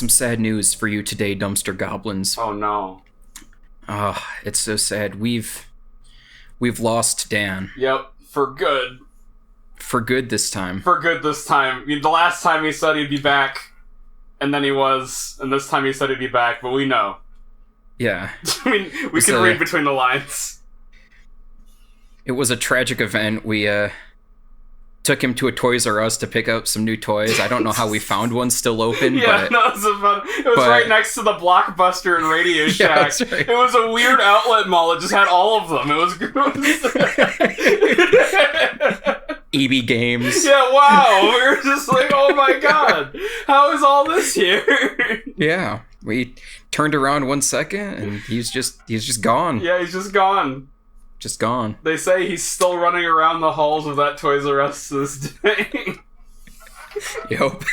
some sad news for you today, dumpster goblins. Oh no. It's so sad. We've lost Dan. Yep, for good. For good this time. For good this time. I mean, the last time he said he'd be back, and then he was, and this time he said he'd be back, but we know. Yeah. I mean, we can read between the lines. It was a tragic event. We took him to a Toys R Us to pick up some new toys. I don't know how we found one still open. Yeah, but, it was right next to the Blockbuster and Radio Shack. Yeah, right. It was a weird outlet mall. It just had all of them. It was gross. EB Games. Yeah, wow. We were just like, oh my god, how is all this here? Yeah, we turned around 1 second and he's just gone. Yeah, he's just gone. Just gone. They say he's still running around the halls of that Toys R Us to this day. Yup.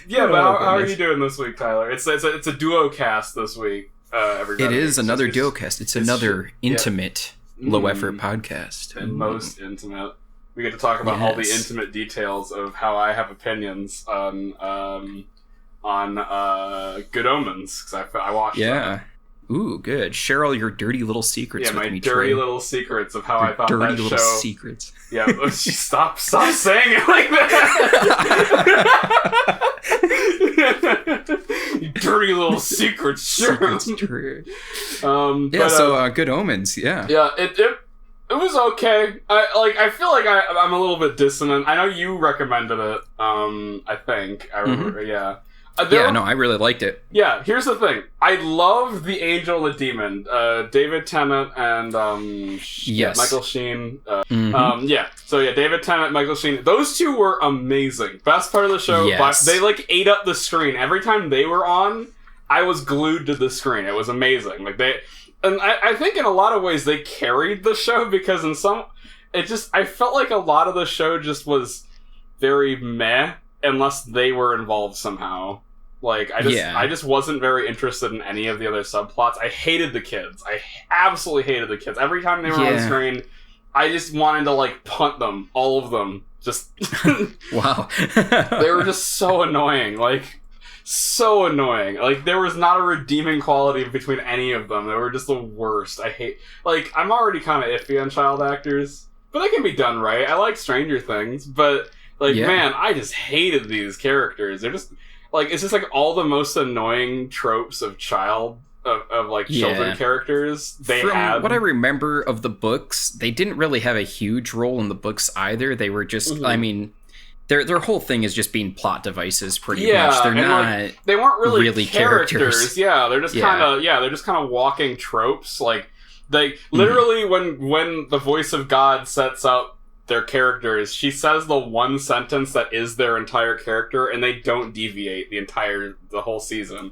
Yeah, but how are you doing this week, Tyler? It's a duo cast this week. Everybody. It is another duo cast. It's another intimate, low effort podcast. And most intimate. We get to talk about all the intimate details of how I have opinions on Good Omens, because I watched that. Ooh, good. Share all your dirty little secrets with me, my dirty Trey. little secrets of how I thought dirty that show... little secrets. Yeah, stop saying it like that! You dirty little secrets, sure. Secrets, true. Good Omens, yeah. Yeah, it was okay. I feel like I'm a little bit dissonant. I know you recommended it, I think. I remember, yeah. I really liked it. Yeah, here's the thing. I love The Angel and the Demon. David Tennant and Michael Sheen. David Tennant, Michael Sheen. Those two were amazing. Best part of the show. Yes. They ate up the screen. Every time they were on, I was glued to the screen. It was amazing. I think in a lot of ways they carried the show, because I felt like a lot of the show just was very meh unless they were involved somehow. I just wasn't very interested in any of the other subplots. I hated the kids. I absolutely hated the kids. Every time they were on screen, I just wanted to punt them, all of them. Just wow. They were just so annoying. So annoying. There was not a redeeming quality between any of them. They were just the worst. I hate... I'm already kind of iffy on child actors, but they can be done right. I like Stranger Things, but... man, I just hated these characters. They're just, it's just, all the most annoying tropes of children characters From what I remember of the books, they didn't really have a huge role in the books either. They were just, their whole thing is just being plot devices, pretty much. They're not they weren't really characters. Yeah, they're just kind of walking tropes. They literally, when the voice of God sets up their characters, she says the one sentence that is their entire character, and they don't deviate the whole season.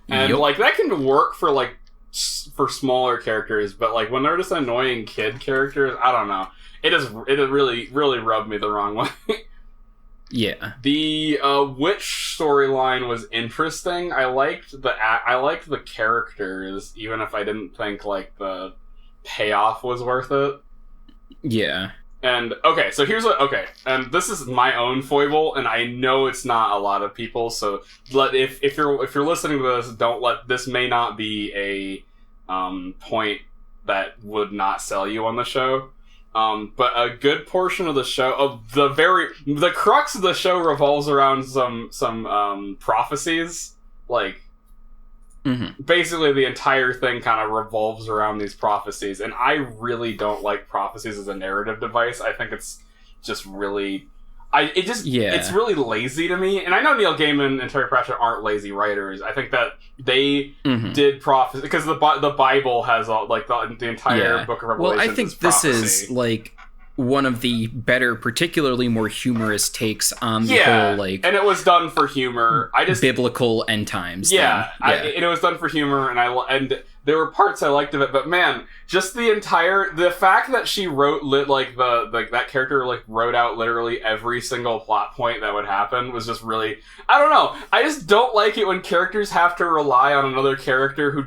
And that can work for smaller characters, but when they're just annoying kid characters, I don't know. It really rubbed me the wrong way. Yeah. The witch storyline was interesting. I liked the characters, even if I didn't think the payoff was worth it. Yeah. And, so and this is my own foible, and I know it's not a lot of people, so if you're listening to this, this may not be a point that would not sell you on the show, but a good portion of the show, the crux of the show revolves around some prophecies, basically the entire thing kind of revolves around these prophecies, and I really don't like prophecies as a narrative device. I think it's just really... It's really lazy to me, and I know Neil Gaiman and Terry Pratchett aren't lazy writers. I think that they did prophecy, because the Bible has all, the entire book of Revelation. Well, I think this is, one of the better, particularly more humorous takes on the whole, and it was done for humor. Biblical end times. It was done for humor, and there were parts I liked of it, but man, just the fact that she wrote that character like wrote out literally every single plot point that would happen was just really, I don't know. I just don't like it when characters have to rely on another character who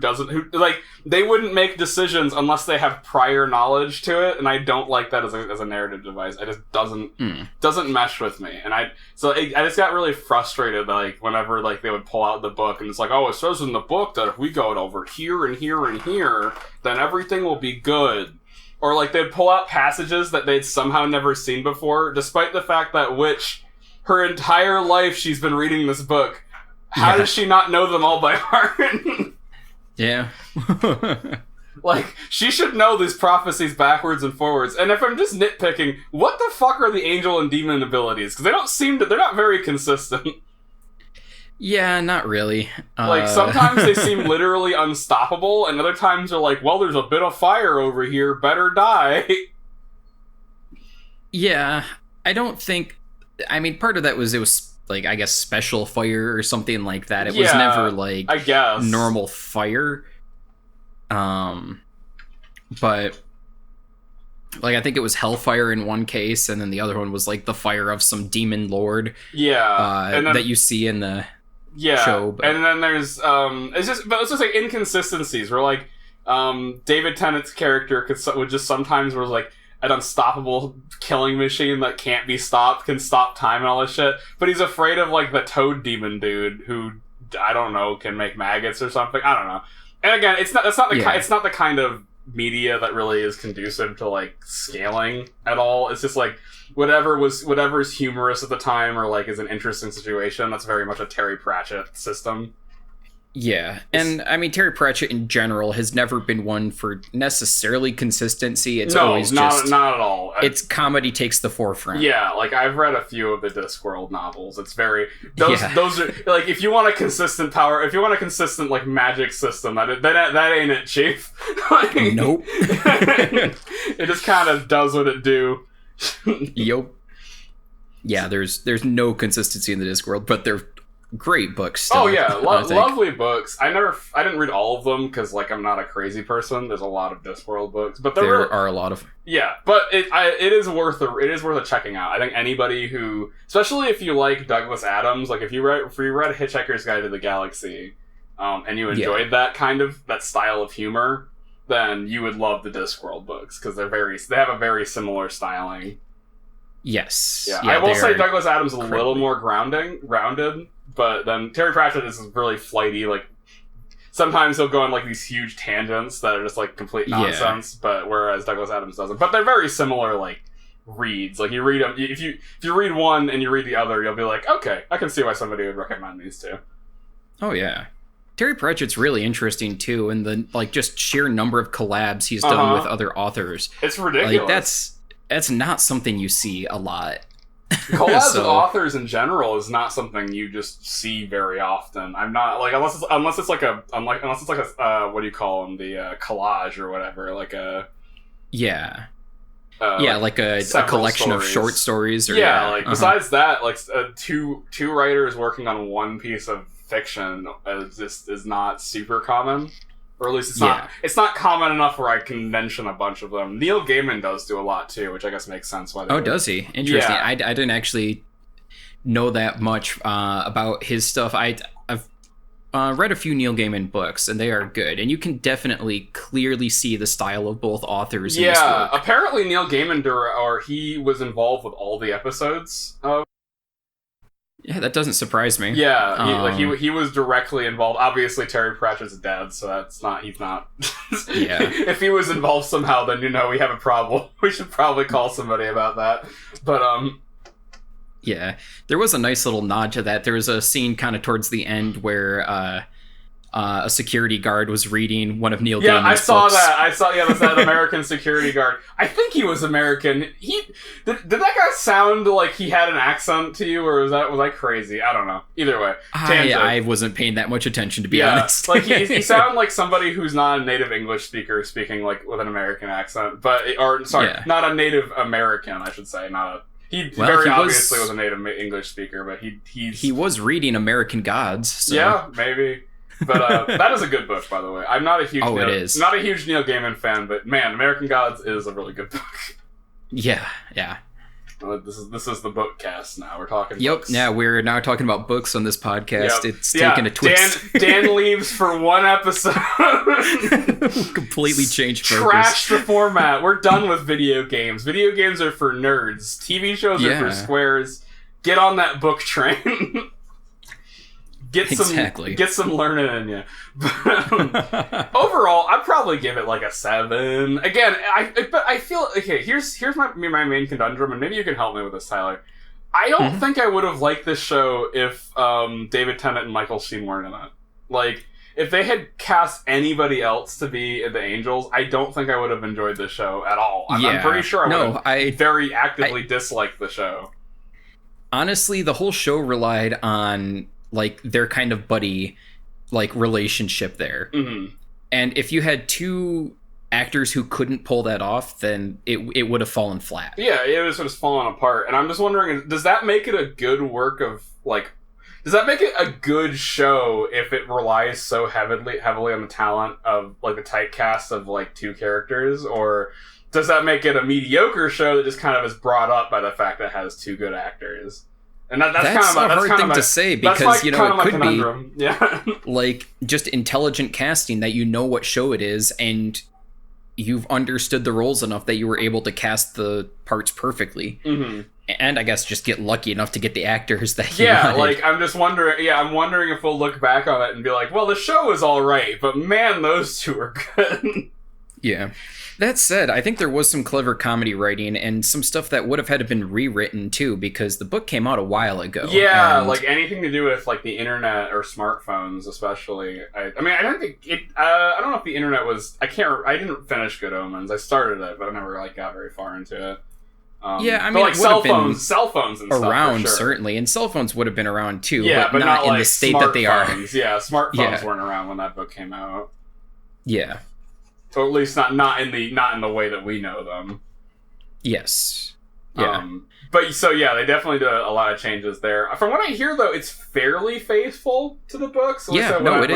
they wouldn't make decisions unless they have prior knowledge to it, and I don't like that as a narrative device. It just doesn't mesh with me, and I just got really frustrated like whenever like they would pull out the book and it's like, oh, it says in the book that if we go over here and here and here, then everything will be good. Or like they'd pull out passages that they'd somehow never seen before, despite the fact that her entire life she's been reading this book. How does she not know them all by heart? Yeah. Like, she should know these prophecies backwards and forwards. And if I'm just nitpicking, what the fuck are the angel and demon abilities? Because they're not very consistent. Yeah, not really. Like, sometimes they seem literally unstoppable, and other times they're like, well, there's a bit of fire over here, better die. Yeah, I don't think... I mean, part of that was, it was, like, I guess, special fire or something like that. It was never, like, I guess, normal fire. But, like, I think it was hellfire in one case, and then the other one was, like, the fire of some demon lord. Yeah. And then, that you see in the show. But... And then there's, it's just like inconsistencies where, like, David Tennant's character would just sometimes was, like, an unstoppable killing machine that can't be stopped, can stop time and all this shit, but he's afraid of, like, the toad demon dude who, I don't know, can make maggots or something. I don't know. And again, it's not the kind of media that really is conducive to, like, scaling at all. It's just like whatever's humorous at the time or, like, is an interesting situation. That's very much a Terry Pratchett system. Yeah, and I mean, Terry Pratchett in general has never been one for necessarily consistency. It's always just... not at all. It's comedy takes the forefront. Yeah, like, I've read a few of the Discworld novels. It's very... Those are... Like, if you want a consistent power... If you want a consistent, like, magic system, that ain't it, Chief. Like, nope. It just kind of does what it do. Yup. Yeah, there's no consistency in the Discworld, but they're... great books still, oh yeah, lovely books. I didn't read all of them because, like, I'm not a crazy person. There's a lot of Discworld books, but there are a lot of... Yeah, but it is worth a checking out. I think anybody who, especially if you like Douglas Adams, like if you read Hitchhiker's Guide to the Galaxy, and you enjoyed that style of humor, then you would love the Discworld books because they have a very similar styling. Yes. Yeah, I will say Douglas Adams is a little more rounded. But then Terry Pratchett is really flighty. Like, sometimes he'll go on, like, these huge tangents that are just, like, complete nonsense. Yeah. But whereas Douglas Adams doesn't. But they're very similar, like, reads. Like, you read them. If you read one and you read the other, you'll be like, okay, I can see why somebody would recommend these two. Oh yeah, Terry Pratchett's really interesting too, and the, like, just sheer number of collabs he's done with other authors. It's ridiculous. Like, that's not something you see a lot. Collabs with authors in general is not something you just see very often. I'm not, like, unless it's like a what do you call them, the collage or whatever, like a like a collection of short stories. Or, besides that, like, two writers working on one piece of fiction is not super common. Or at least it's not common enough where I can mention a bunch of them. Neil Gaiman does do a lot too, which I guess makes sense why. Does he? Interesting. Yeah. I didn't actually know that much about his stuff. I've read a few Neil Gaiman books, and they are good. And you can definitely clearly see the style of both authors. Yeah, in this work. Apparently Neil Gaiman he was involved with all the episodes of. Yeah, that doesn't surprise me. Yeah, he was directly involved. Obviously, Terry Pratchett's dead, so he's not. Yeah. If he was involved somehow, then we have a problem. We should probably call somebody about that. But yeah, there was a nice little nod to that. There was a scene kind of towards the end where a security guard was reading one of Neil Gaiman's I saw books. that. There's that American security guard. I think he was American. Did that guy sound like he had an accent to you, or was I crazy? I don't know. Either way, I wasn't paying that much attention, to be honest. Like he sounded like somebody who's not a native English speaker speaking, like, with an American accent, not a native American, I should say, not a. He obviously was a native English speaker, but he was reading American Gods. So. Yeah, maybe. But that is a good book, by the way. I'm not a huge it is. Not a huge Neil Gaiman fan, but man, American Gods is a really good book. Yeah. This is the book cast now. We're talking. Yep. Books. Yeah, we're now talking about books on this podcast. Yep. It's taken a twist. Dan leaves for one episode. Completely changed focus. Trash the format. We're done with video games. Video games are for nerds. TV shows are for squares. Get on that book train. Get some learning in you. Overall, I'd probably give it like a 7. Again, I feel okay. Here's my main conundrum, and maybe you can help me with this, Tyler. I don't think I would have liked this show if David Tennant and Michael Sheen weren't in it. Like, if they had cast anybody else to be the Angels, I don't think I would have enjoyed this show at all. I'm pretty sure I would have very actively disliked the show. Honestly, the whole show relied on like their kind of buddy like relationship there. And if you had two actors who couldn't pull that off, then it would have fallen flat. Yeah, it was sort of fallen apart. And I'm just wondering, does that make it a good work of like, does that make it a good show if it relies so heavily on the talent of like the typecast of like two characters, or does that make it a mediocre show that just kind of is brought up by the fact that it has two good actors? And that's kind of a hard thing to say, because it could be like just intelligent casting that you know what show it is and you've understood the roles enough that you were able to cast the parts perfectly. And I guess just get lucky enough to get the actors that you wanted. Like I'm just wondering. Yeah, I'm wondering if we'll look back on it and be like, well, the show was all right, but man, those two are good. Yeah. That said, I think there was some clever comedy writing and some stuff that would have had to been rewritten too, because the book came out a while ago. Yeah, like anything to do with like the internet or smartphones, especially. I mean, I don't think it. I don't know if the internet was. I didn't finish Good Omens. I started it, but I never like got very far into it. Yeah, I mean, like cell phones and stuff around, for sure. Certainly, and cell phones would have been around too. Yeah, but not in like the state that they are. Yeah, smartphones weren't around when that book came out. Yeah. Or at least not in the way that we know them. Yes. Yeah. But so yeah, they definitely did a lot of changes there. From what I hear, though, it's fairly faithful to the books. Yeah, no, it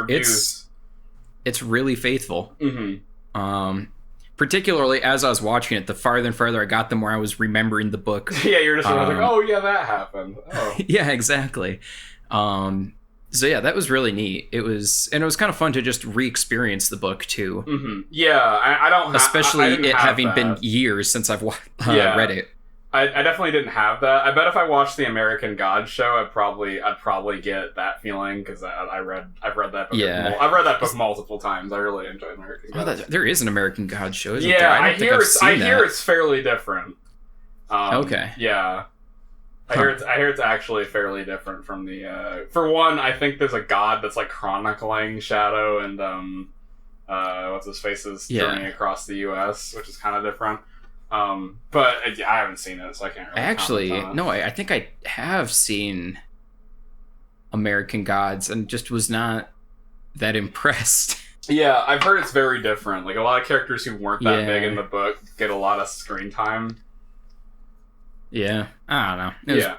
is. It's really faithful. Particularly as I was watching it, the farther and farther I got, the more I was remembering the book. Yeah, you're just like, oh yeah, that happened. Oh. Yeah, exactly. So yeah, that was really neat. It was kind of fun to just re-experience the book too. Yeah, I don't. Especially I didn't having that. Been years since I've read it. I definitely didn't have that. I bet if I watched the American Gods show, I'd probably get that feeling, because I've read that book. Yeah, I've read that book multiple times. I really enjoyed American Gods. There is an American Gods show, isn't there? Yeah, I hear it's fairly different. Okay. Yeah. I hear it's actually fairly different from the. For one, I think there's a god that's like chronicling Shadow and what's his face's journey across the U.S., which is kind of different. But I haven't seen it, so I can't really. Actually, no, I think I have seen American Gods and just was not that impressed. Yeah, I've heard it's very different. Like a lot of characters who weren't that big in the book get a lot of screen time. Yeah, I don't know.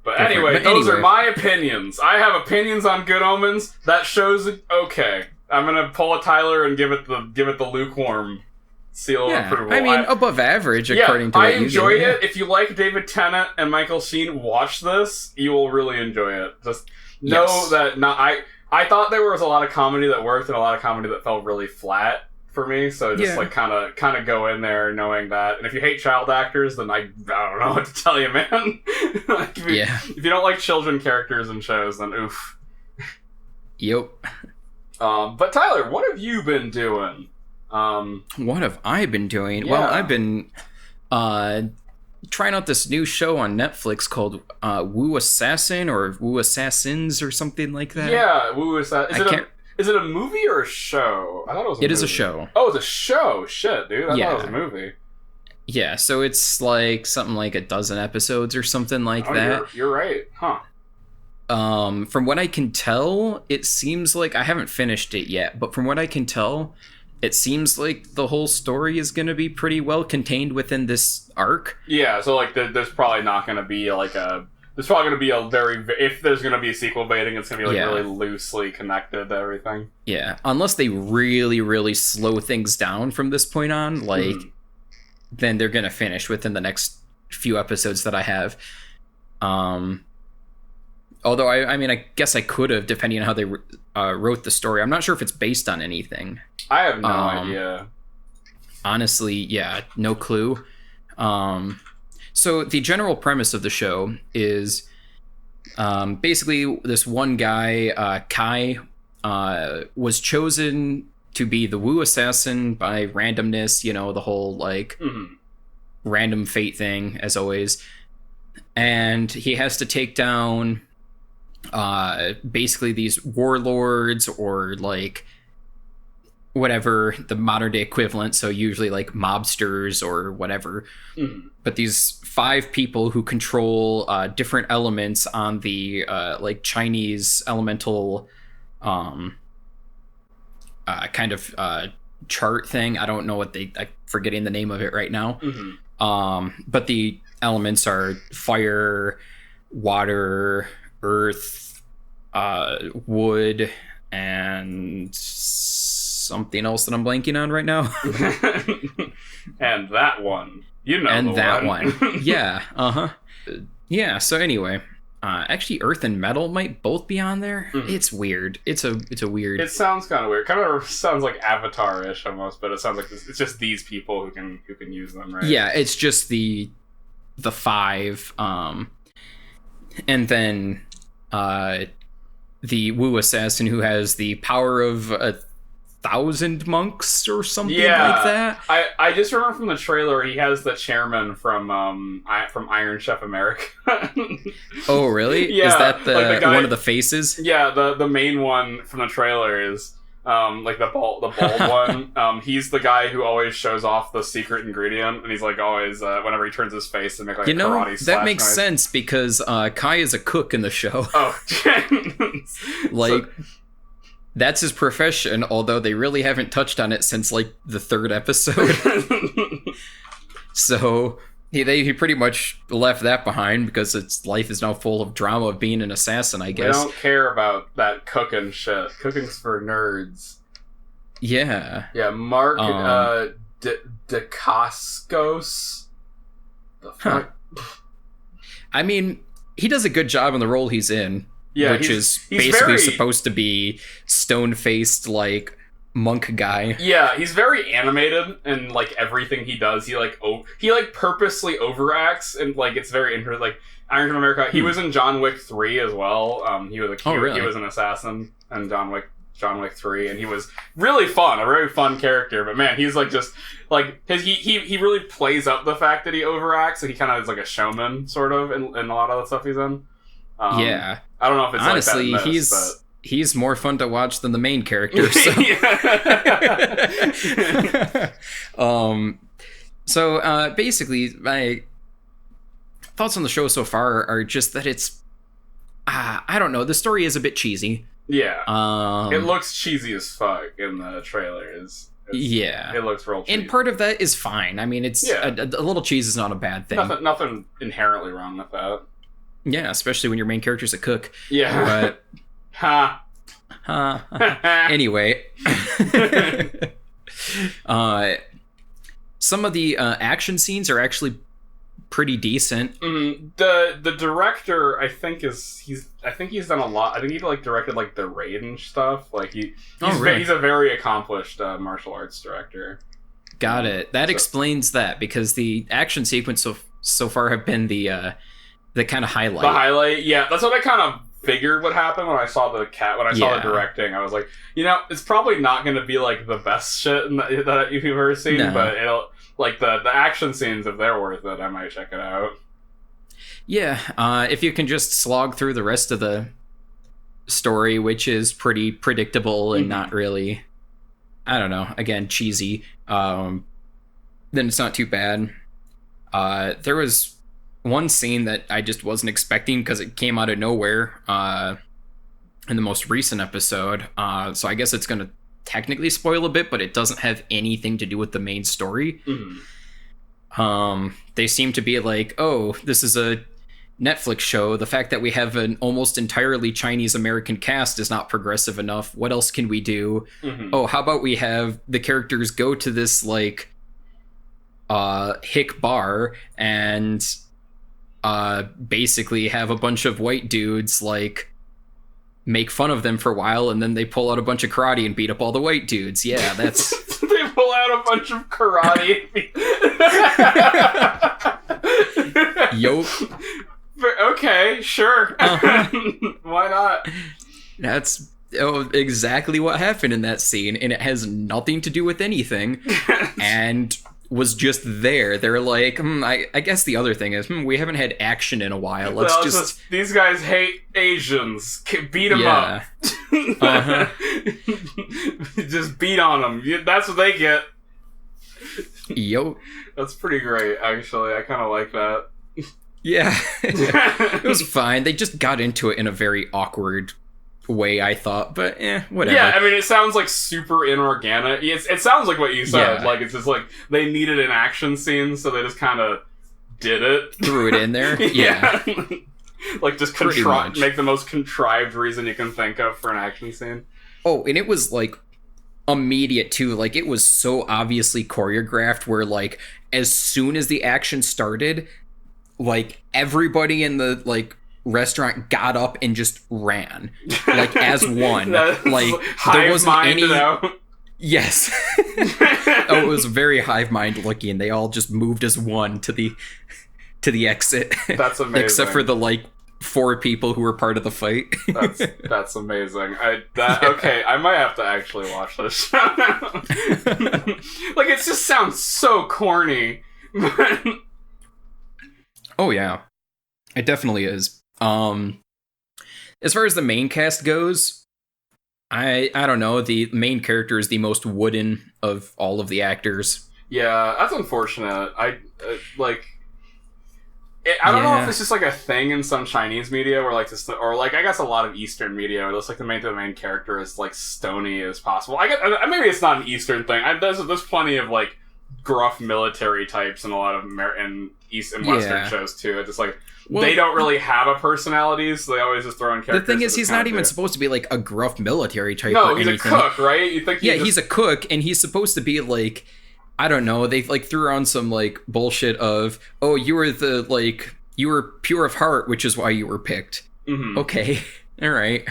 But anyway, those are my opinions. I have opinions on Good Omens. That show's okay. I'm gonna pull a Tyler and give it the lukewarm seal of approval. I mean, above average according to what you I enjoyed it. If you like David Tennant and Michael Sheen, watch this. You will really enjoy it. Just know that I thought there was a lot of comedy that worked and a lot of comedy that felt really flat for me, so just like kind of go in there knowing that. And if you hate child actors, then I don't know what to tell you, man. Like if you don't like children characters in shows, then oof. Yep. But Tyler, what have you been doing? What have I been doing? Well, I've been trying out this new show on Netflix called Wu Assassin or Wu Assassins or something like that. Yeah, Wu Assassin. Is it a movie or a show? I thought it was a movie. It is a show. Oh, it's a show. Shit, dude. I thought it was a movie. Yeah, so it's like something like 12 episodes or something like that. You're right. Huh. From what I can tell, it seems like I haven't finished it yet, but from what I can tell, it seems like the whole story is going to be pretty well contained within this arc. Yeah, so like there's probably not going to be like there's there's probably going to be if there's going to be a sequel baiting, it's going to be like really loosely connected to everything. Yeah, unless they really, really slow things down from this point on, like, then they're going to finish within the next few episodes that I have. Although, I mean, I guess I could have, depending on how they wrote the story. I'm not sure if it's based on anything. I have no idea. Honestly, yeah, no clue. So the general premise of the show is basically this one guy, Kai, was chosen to be the Wu assassin by randomness, you know, the whole, like, random fate thing, as always. And he has to take down basically these warlords, or, like, whatever the modern day equivalent, so usually like mobsters or whatever, but these 5 people who control different elements on the like Chinese elemental kind of chart thing. I don't know what I'm forgetting the name of it right now. But the elements are fire, water, earth, wood, and something else that I'm blanking on right now. And that one. You know, and that one. Yeah, yeah, so anyway, actually earth and metal might both be on there. It's weird. It's a weird. It sounds kind of weird. Kind of sounds like Avatar-ish almost, but it sounds like it's just these people who can use them, right? Yeah, it's just the 5, and then the Wu assassin who has the power of 1,000 monks or something like that. I just remember from the trailer he has the chairman from Iron Chef America. Oh really? Yeah, is that the guy, one of the faces? Yeah, the main one from the trailer is like the bald one. He's the guy who always shows off the secret ingredient, and he's like always whenever he turns his face and make like a karate slash that makes sense because Kai is a cook in the show. Oh, like. That's his profession, although they really haven't touched on it since, like, the 3rd episode. So, he pretty much left that behind because its life is now full of drama of being an assassin, I guess. They don't care about that cooking shit. Cooking's for nerds. Yeah. Yeah, Mark Dacascos. The fuck? I mean, he does a good job in the role he's in. Yeah, which is basically supposed to be stone-faced, like, monk guy. Yeah, he's very animated in, like, everything he does. He purposely overacts, and, like, it's very interesting. Like, Iron Man America, he was in John Wick 3 as well. He was he was an assassin in John Wick 3, and he was really fun, a very fun character. But man, he's like just like he really plays up the fact that he overacts. So he kind of is like a showman, sort of, in a lot of the stuff he's in. Yeah, I don't know if it's honestly like that in this, he's more fun to watch than the main character. So, so basically, my thoughts on the show so far are just that it's I don't know. The story is a bit cheesy. Yeah, it looks cheesy as fuck in the trailers. Yeah, it looks real cheesy. And part of that is fine. I mean, it's a little cheese is not a bad thing. Nothing inherently wrong with that. Yeah, especially when your main character's a cook. Yeah. But anyway, some of the action scenes are actually pretty decent. The director, I think he's done a lot. I think he like directed like The Raid and stuff. Like he's a very accomplished martial arts director. Got it. That explains that, because the action sequence so far have been the kind of highlight. The highlight, yeah. That's what I kind of figured would happen when I saw the directing. I was like, it's probably not going to be like the best shit that you've ever seen, but it'll like the action scenes, if they're worth it, I might check it out. Yeah, if you can just slog through the rest of the story, which is pretty predictable and not really, I don't know, again, cheesy, then it's not too bad. There was one scene that I just wasn't expecting because it came out of nowhere in the most recent episode. So I guess it's going to technically spoil a bit, but it doesn't have anything to do with the main story. They seem to be like, oh, this is a Netflix show, the fact that we have an almost entirely Chinese American cast is not progressive enough. What else can we do? Oh, how about we have the characters go to this like hick bar and basically have a bunch of white dudes like make fun of them for a while, and then they pull out a bunch of karate and beat up all the white dudes. Yeah, that's they pull out a bunch of karate. Yo. Okay, sure. Why not? That's exactly what happened in that scene, and it has nothing to do with anything, and was just there. They're like, I guess the other thing is, we haven't had action in a while. Let's just... These guys hate Asians. Beat them up. Just beat on them. That's what they get. Yo. That's pretty great, actually. I kind of like that. Yeah. It was fine. They just got into it in a very awkward way, I thought, but whatever. Yeah, I mean, it sounds like super inorganic. It sounds like what you said. Yeah. Like, it's just like they needed an action scene, so they just kind of did it. Threw it in there? Yeah. Like, just make the most contrived reason you can think of for an action scene. Oh, and it was, like, immediate, too. Like, it was so obviously choreographed where, like, as soon as the action started, like, everybody in the, like, restaurant got up and just ran, like, as one. Like, there wasn't any... Yes. Oh, it was very hive mind looking. They all just moved as one to the exit. That's amazing. Except for the, like, 4 people who were part of the fight. That's amazing. Okay, I might have to actually watch this show now. Like, it just sounds so corny. Oh yeah, it definitely is. As far as the main cast goes, I don't know. The main character is the most wooden of all of the actors. Yeah, that's unfortunate. I don't know if it's just like a thing in some Chinese media where like this, or like I guess a lot of Eastern media where it's like the main character is like stony as possible. I guess maybe it's not an Eastern thing. There's plenty of like gruff military types in a lot of East and Western shows too. It's just like they don't really have a personality, so they always just throw in characters. The thing is, he's not even supposed to be like a gruff military type. No, he's anything. A cook, right? You think? He's a cook, and he's supposed to be like, I don't know. They like threw on some like bullshit of, oh, you were pure of heart, which is why you were picked. Mm-hmm. Okay, all right.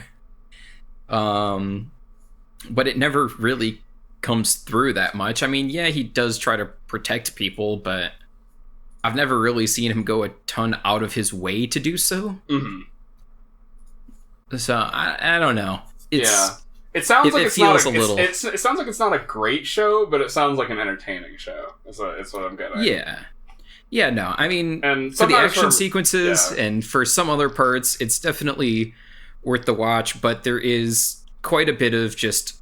But it never really comes through that much. I mean, yeah, he does try to protect people, but I've never really seen him go a ton out of his way to do so. Mm-hmm. So I don't know. It sounds like it sounds like it's not a great show, but it sounds like an entertaining show. It's what I'm getting. Yeah. No, I mean, and for the action sequences and for some other parts, it's definitely worth the watch. But there is quite a bit of just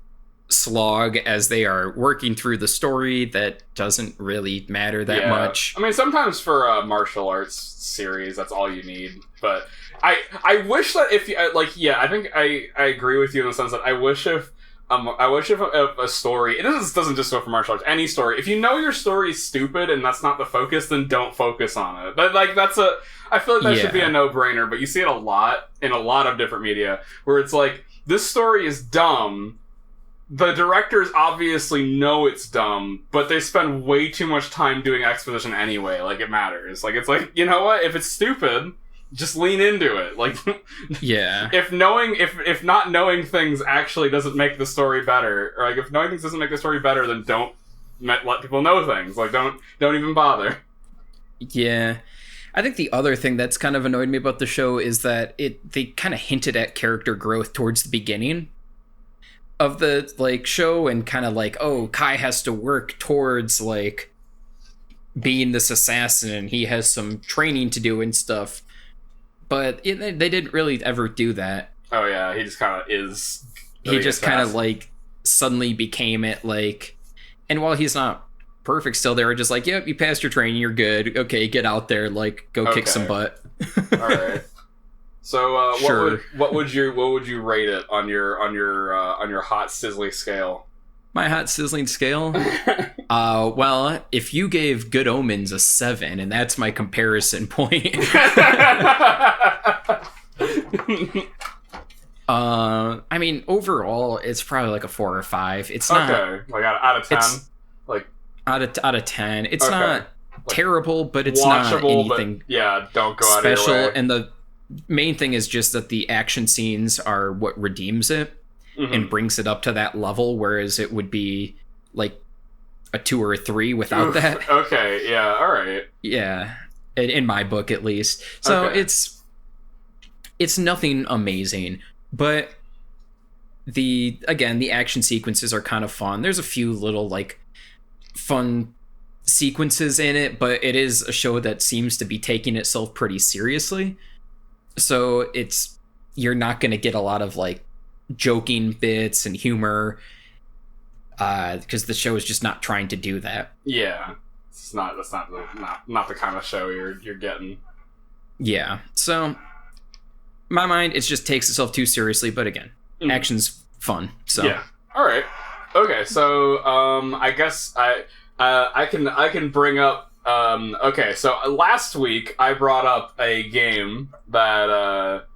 slog as they are working through the story that doesn't really matter that much. I mean, sometimes for a martial arts series, that's all you need. But I wish that if you I think I agree with you in the sense that I wish if a story, it doesn't just go for martial arts, any story, if you know your story is stupid and that's not the focus, then don't focus on it. But like I feel like that should be a no-brainer. But you see it a lot in a lot of different media where it's like, this story is dumb. The directors obviously know it's dumb, but they spend way too much time doing exposition anyway. Like, it matters. Like, it's like, you know what? If it's stupid, just lean into it. Like, yeah. If not knowing things actually doesn't make the story better, or like if knowing things doesn't make the story better, then don't let people know things. Like, don't even bother. Yeah. I think the other thing that's kind of annoyed me about the show is that they kind of hinted at character growth towards the beginning of the like show, and kind of like, oh, Kai has to work towards like being this assassin and he has some training to do and stuff, but they didn't really ever do that. Oh yeah, he just kind of is. He just kind of like suddenly became it, like, and while he's not perfect still, they were just like, yep, you passed your training, you're good, okay, get out there, like, go kick some butt. All right. So, sure. what would you rate it on your hot sizzly scale? My hot sizzling scale? Well, if you gave Good Omens a 7, and that's my comparison point. I mean, overall, it's probably like a 4 or 5. It's not okay, like out of 10, like out of 10. It's okay. not terrible, but it's not anything. But yeah, don't go out special. of your way. And the main thing is just that the action scenes are what redeems it and brings it up to that level, whereas it would be like a 2 or a 3 without that. Okay, yeah, all right. Yeah, in my book at least. So it's nothing amazing, but the action sequences are kind of fun. There's a few little like fun sequences in it, but it is a show that seems to be taking itself pretty seriously. So you're not going to get a lot of like joking bits and humor because the show is just not trying to do that. Yeah, that's not the kind of show you're getting. Yeah, so my mind, it just takes itself too seriously, but again, action's fun. So yeah, all right, okay. So I guess I can bring up. Okay, so last week I brought up a game that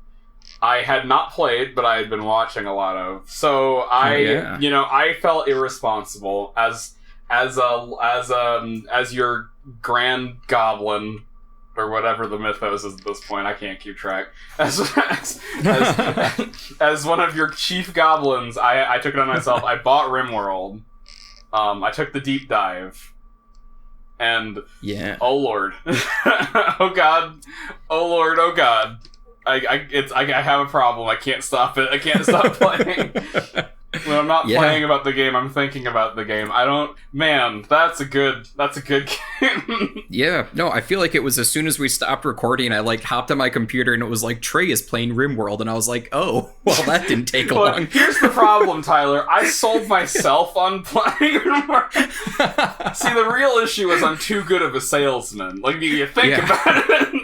I had not played, but I had been watching a lot of. So I felt irresponsible as your grand goblin, or whatever the mythos is at this point. I can't keep track. As one of your chief goblins, I took it on myself. I bought RimWorld. I took the deep dive. And oh lord, oh god, oh lord, oh god, I have a problem. I can't stop it. I can't stop playing. When I'm not playing about the game, I'm thinking about the game. Man, that's a good game. Yeah, no, I feel like it was as soon as we stopped recording, I like hopped on my computer and it was like Trey is playing RimWorld, and I was like, oh, well, that didn't take long. Here's the problem, Tyler. I sold myself on playing RimWorld. See, the real issue is I'm too good of a salesman. Like, you think about it.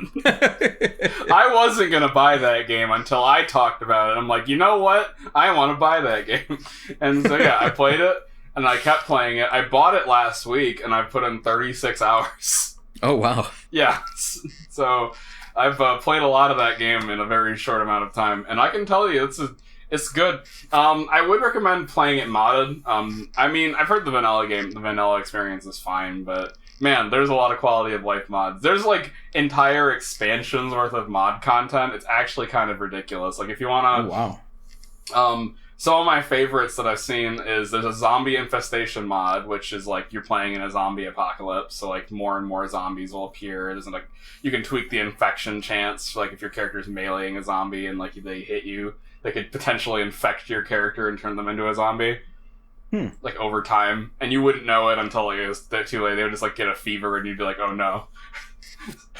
I wasn't gonna buy that game until I talked about it. I'm like, you know what? I want to buy that game. And so I played it and I kept playing it. I bought it last week and I put in 36 hours. Oh wow. Yeah. So I've played a lot of that game in a very short amount of time, and I can tell you it's good. I would recommend playing it modded. I mean, I've heard the vanilla experience is fine, but man, there's a lot of quality of life mods. There's like entire expansions worth of mod content. It's actually kind of ridiculous. Like if you want to, oh wow. Some of my favorites that I've seen is there's a zombie infestation mod, which is like you're playing in a zombie apocalypse, so like more and more zombies will appear. There's like you can tweak the infection chance, like if your character's meleeing a zombie and like they hit you, they could potentially infect your character and turn them into a zombie. Like over time, and you wouldn't know it until like it was too late. They would just like get a fever and you'd be like, oh no.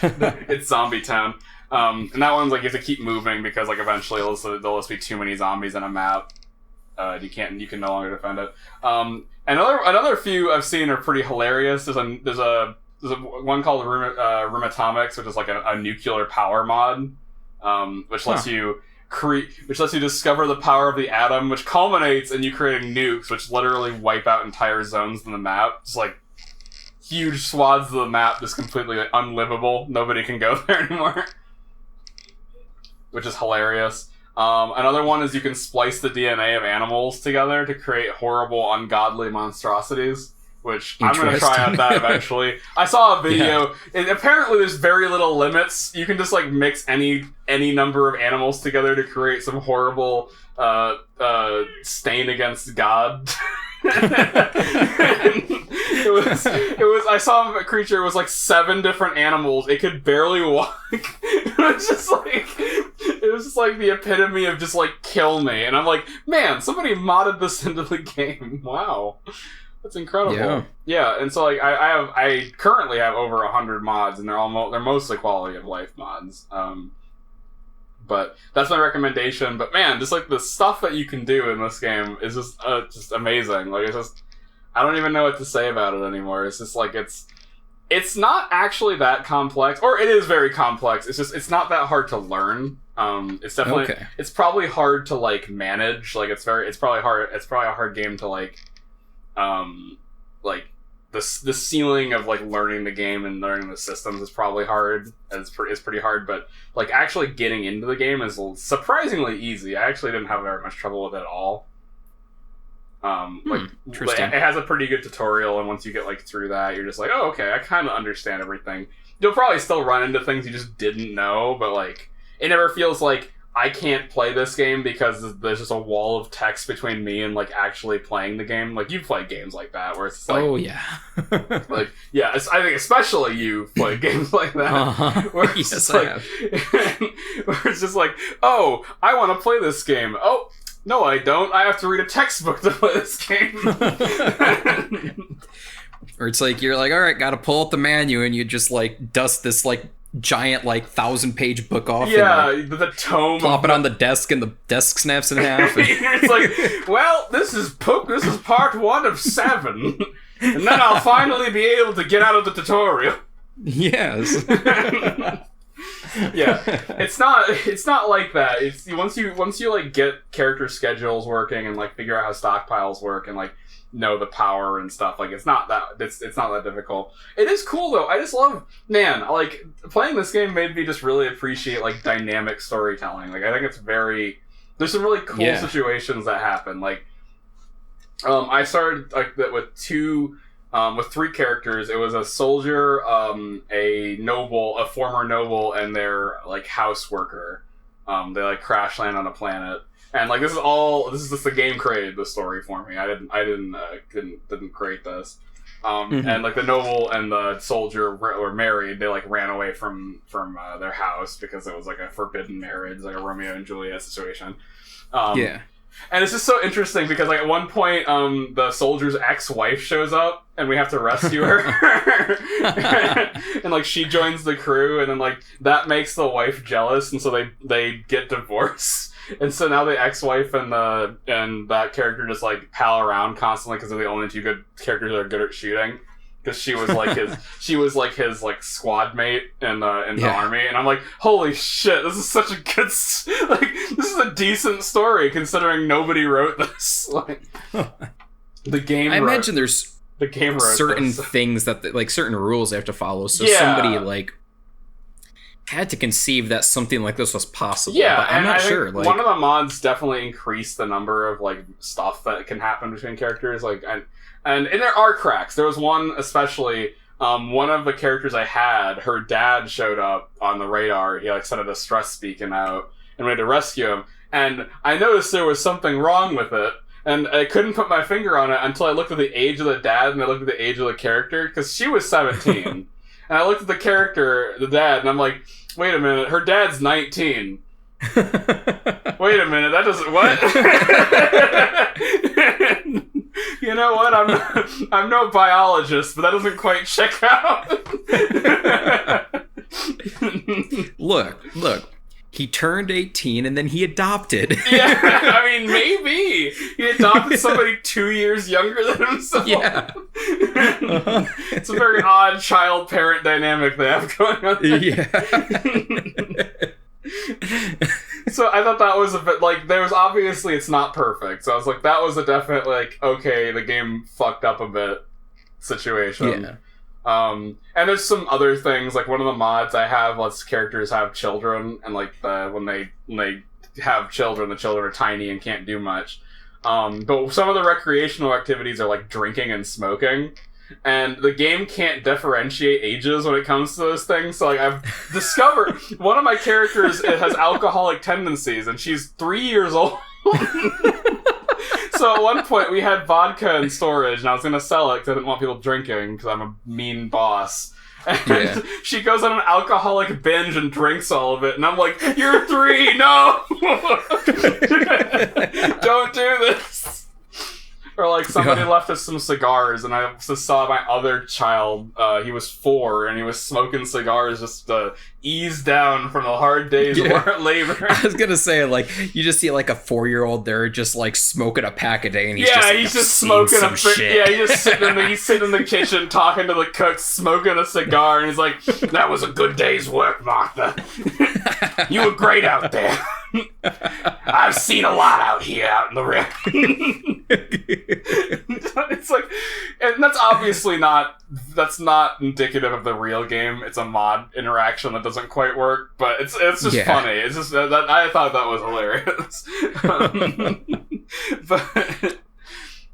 It's zombie town. And that one's like you have to keep moving because like eventually there'll just be too many zombies in a map. You can no longer defend it. Another few I've seen are pretty hilarious. There's a one called Rheumatomix, which is like a nuclear power mod, which lets you discover the power of the atom, which culminates in you creating nukes, which literally wipe out entire zones in the map. Just like huge swaths of the map just completely like, unlivable. Nobody can go there anymore, which is hilarious. Another one is you can splice the DNA of animals together to create horrible, ungodly monstrosities, which I'm going to try out that eventually. I saw a video, and apparently there's very little limits. You can just like mix any number of animals together to create some horrible stain against God. I saw a creature. It was like 7 different animals. It could barely walk. It was just like the epitome of just like kill me. And I'm like, man, somebody modded this into the game. Wow, that's incredible. Yeah. And so like I currently have over 100 mods, and they're mostly quality of life mods. But that's my recommendation. But man, just like the stuff that you can do in this game is just amazing. Like I don't even know what to say about it anymore. It's just like it's not actually that complex, or it is very complex. It's not that hard to learn. It's definitely it's probably hard to like manage. Like it's probably hard. It's probably a hard game to like like the ceiling of like learning the game and learning the systems is probably hard. It's pretty hard, but like actually getting into the game is surprisingly easy. I actually didn't have very much trouble with it at all. Interesting. It has a pretty good tutorial, and once you get like through that, you're just like, oh, okay, I kind of understand everything. You'll probably still run into things you just didn't know, but like it never feels like I can't play this game because there's just a wall of text between me and like actually playing the game. Like you've ped games like that where it's like, oh yeah, like yeah, I think especially you've played games like that where it's yes, like, I have. where it's just like, oh, I want to play this game. Oh, no, I don't. I have to read a textbook to play this game. Or it's like you're like, all right, got to pull out the manual, and you just like dust this like giant like 1,000-page book off. Yeah, and, like, the tome. plop it on the desk, and the desk snaps in half. And... It's like, well, this is part 1 of 7, and then I'll finally be able to get out of the tutorial. Yes. Yeah, it's not like that. It's once you like get character schedules working and like figure out how stockpiles work and like know the power and stuff, like it's not that difficult. It is cool though. I just love, man, like playing this game made me just really appreciate like dynamic storytelling. Like I think it's there's some really cool situations that happen. Like I started like that with 3 characters. It was a soldier, a former noble, and their like house worker. They like crash land on a planet, and like this is just the game created the story for me. I didn't create this. And like the noble and the soldier were married. They like ran away from their house because it was like a forbidden marriage, like a Romeo and Juliet situation. And it's just so interesting because like at one point the soldier's ex-wife shows up and we have to rescue her. And like she joins the crew, and then like that makes the wife jealous, and so they get divorced. And so now the ex-wife and that character just like pal around constantly because they're the only 2 good characters that are good at shooting. Because she was like his like squad mate in the army, and I'm like, holy shit, this is such a good this is a decent story considering nobody wrote this. Like the game. I imagine there's certain this. things that like certain rules they have to follow. So somebody like had to conceive that something like this was possible. Yeah, but I'm not sure. Like, one of the mods definitely increased the number of like stuff that can happen between characters. Like and there are cracks. There was one especially. One of the characters I had, her dad showed up on the radar. He like sent a distress beacon out, and we had to rescue him. And I noticed there was something wrong with it, and I couldn't put my finger on it until I looked at the age of the dad and I looked at the age of the character, because she was 17. And I looked at the character, the dad, and I'm like, wait a minute, her dad's 19. Wait a minute, that doesn't... What? You know what? I'm no biologist, but that doesn't quite check out. Look. He turned 18 and then he adopted. Yeah, I mean, maybe. He adopted somebody 2 years younger than himself. Yeah. It's a very odd child-parent dynamic they have going on there. Yeah. So I thought that was a bit, like, there was obviously, it's not perfect. So I was like, that was a definite, like, okay, the game fucked up a bit situation. Yeah. And there's some other things, like one of the mods I have lets characters have children, and like when they have children, the children are tiny and can't do much. But some of the recreational activities are like drinking and smoking, and the game can't differentiate ages when it comes to those things. So like I've discovered one of my characters has alcoholic tendencies, and she's 3 years old. So at one point we had vodka in storage, and I was going to sell it because I didn't want people drinking because I'm a mean boss. And she goes on an alcoholic binge and drinks all of it, and I'm like, "You're 3, no! Don't do this!" Or like somebody left us some cigars, and I just saw my other child, he was 4, and he was smoking cigars just to ease down from the hard days of labor. I was gonna say, like, you just see like a 4-year-old there just like smoking a pack a day, and he's he's just smoking a shit. Yeah, he's just sitting in the kitchen talking to the cooks, smoking a cigar, and he's like, "That was a good day's work, Martha. You were great out there. I've seen a lot out here, out in the river." It's like, and that's obviously that's not indicative of the real game. It's a mod interaction that doesn't quite work, but it's just funny. It's just that I thought that was hilarious. But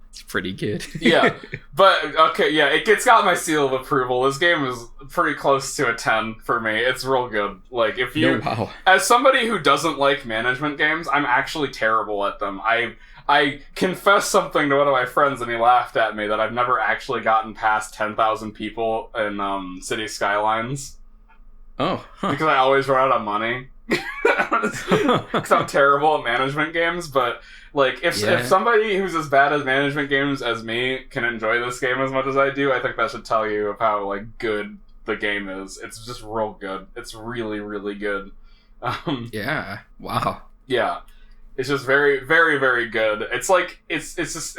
it's pretty good. Yeah, but okay, yeah, it's got my seal of approval. This game is pretty close to a 10 for me. It's real good. Like, if you, as somebody who doesn't like management games, I'm actually terrible at them. I confessed something to one of my friends, and he laughed at me that I've never actually gotten past 10,000 people in City Skylines. Oh, because I always run out of money. Because I'm terrible at management games, but like if somebody who's as bad at management games as me can enjoy this game as much as I do, I think that should tell you of how like good the game is. It's just real good. It's really, really good. Yeah. Wow. Yeah. It's just very, very, very good. It's like it's just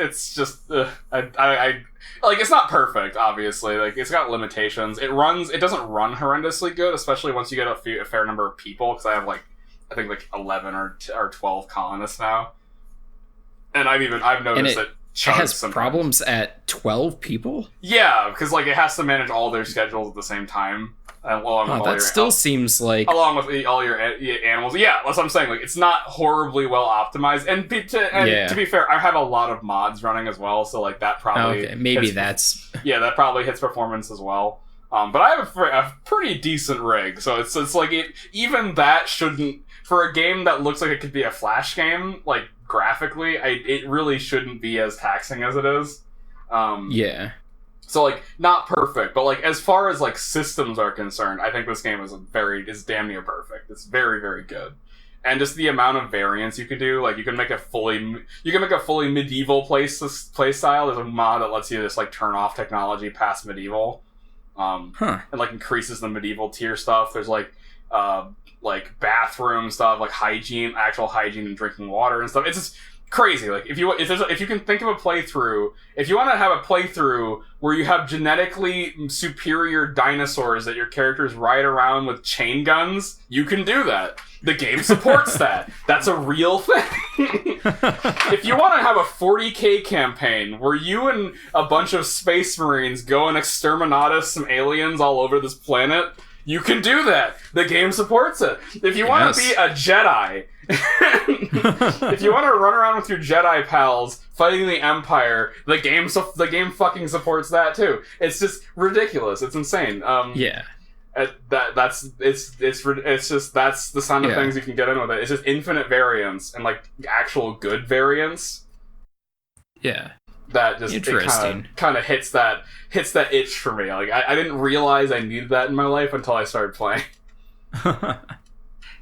I like, it's not perfect, obviously. Like, it's got limitations. It doesn't run horrendously good, especially once you get a fair number of people. Because I have I think 11 or 12 colonists now, and I've noticed that it has sometimes problems at 12 people. Yeah, because like it has to manage all their schedules at the same time. That still seems like... Along with all your animals. Yeah, that's what I'm saying. Like, it's not horribly well optimized. And to be fair, I have a lot of mods running as well, so like that probably... Maybe that's... Yeah, that probably hits performance as well. But I have a pretty decent rig, so it's like even that shouldn't... For a game that looks like it could be a Flash game, like, graphically, it really shouldn't be as taxing as it is. Yeah. So, like, not perfect, but, like, as far as, like, systems are concerned, I think this game is damn near perfect. It's very, very good. And just the amount of variants you could do, like, you can make a fully medieval play style. There's a mod that lets you just, like, turn off technology past medieval. And, like, increases the medieval tier stuff. There's, like bathroom stuff, like actual hygiene and drinking water and stuff. It's just crazy. Like, if you can think of a playthrough, if you want to have a playthrough where you have genetically superior dinosaurs that your characters ride around with chain guns, you can do that. The game supports that. That's a real thing. If you want to have a 40k campaign where you and a bunch of space marines go and exterminatus some aliens all over this planet, you can do that. The game supports it. If you want to be a Jedi, if you want to run around with your Jedi pals fighting the Empire, the game fucking supports that too. It's just ridiculous. It's insane. That's the sound of things you can get in with it. It's just infinite variance and like actual good variance. Yeah. That just kind of hits that itch for me. Like, I didn't realize I needed that in my life until I started playing.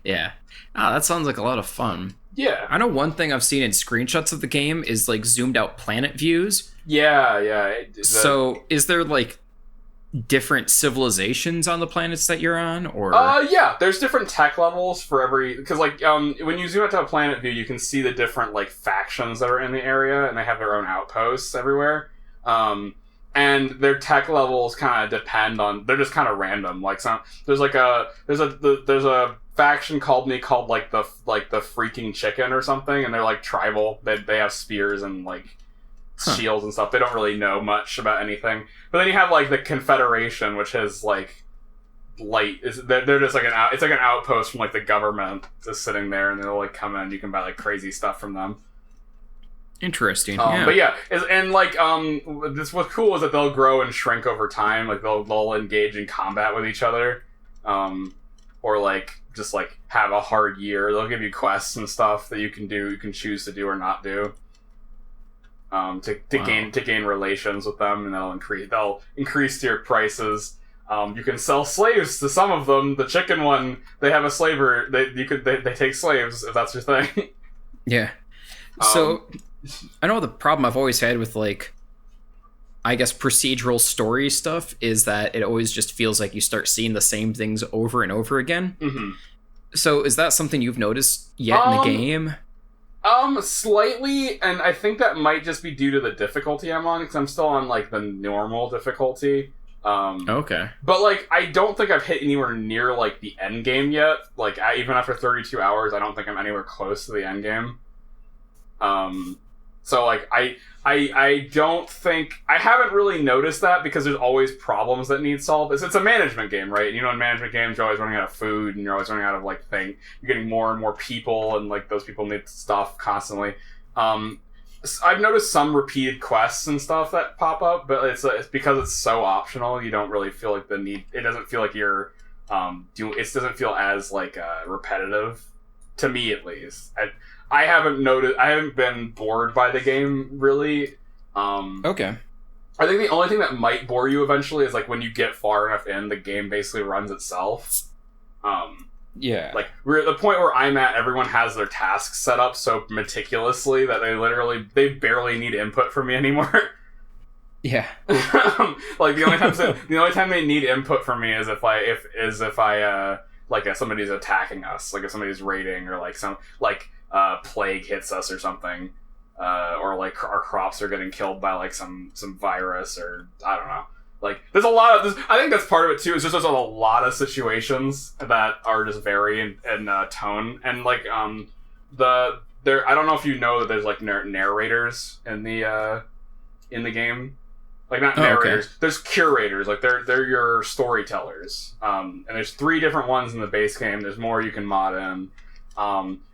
Yeah. That sounds like a lot of fun. Yeah. I know one thing I've seen in screenshots of the game is like zoomed out planet views. Yeah. So is there like different civilizations on the planets that you're on, or yeah, there's different tech levels for every, because like when you zoom out to a planet view, you can see the different like factions that are in the area, and they have their own outposts everywhere, and their tech levels kind of depend on, they're just kind of random. Like, there's a faction called like the freaking chicken or something, and they're like tribal. They have spears and like shields and stuff. They don't really know much about anything. But then you have like the Confederation, which has like light. They're just like it's like an outpost from like the government just sitting there, and they'll like come in. You can buy like crazy stuff from them. Interesting. But yeah, and like what's cool is that they'll grow and shrink over time. Like they'll engage in combat with each other, or like just like have a hard year. They'll give you quests and stuff that you can do. You can choose to do or not do. To gain relations with them, and they'll increase your prices. You can sell slaves to some of them. The chicken one, they have a slaver. They take slaves if that's your thing. Yeah. So I know the problem I've always had with like, I guess, procedural story stuff is that it always just feels like you start seeing the same things over and over again. Mm-hmm. So is that something you've noticed yet in the game? Slightly, and I think that might just be due to the difficulty I'm on, because I'm still on, like, the normal difficulty. Okay. But, like, I don't think I've hit anywhere near, like, the end game yet. Like, even after 32 hours, I don't think I'm anywhere close to the end game. So like I don't think I haven't really noticed that because there's always problems that need solved. It's a management game, right? And, you know, in management games, you're always running out of food, and you're always running out of like thing. You're getting more and more people, and like those people need stuff constantly. I've noticed some repeated quests and stuff that pop up, but it's because it's so optional. You don't really feel like the need. It doesn't feel like you're doing. It doesn't feel as like repetitive to me, at least. I haven't noticed. I haven't been bored by the game really. Okay. I think the only thing that might bore you eventually is like when you get far enough in, the game basically runs itself. Yeah. Like, we're at the point where I'm at, everyone has their tasks set up so meticulously that they barely need input from me anymore. Yeah. Like, the only time they need input from me is if I somebody's attacking us, like if somebody's raiding, or like some plague hits us or something, or like our crops are getting killed by like some virus, or I don't know. Like, there's a lot of this. I think that's part of it too. Is just there's a lot of situations that are just vary in tone, and like I don't know if you know that there's like narrators in the game. Like, not narrators. Okay. There's curators. Like, they're your storytellers. And there's 3 different ones in the base game. There's more you can mod in.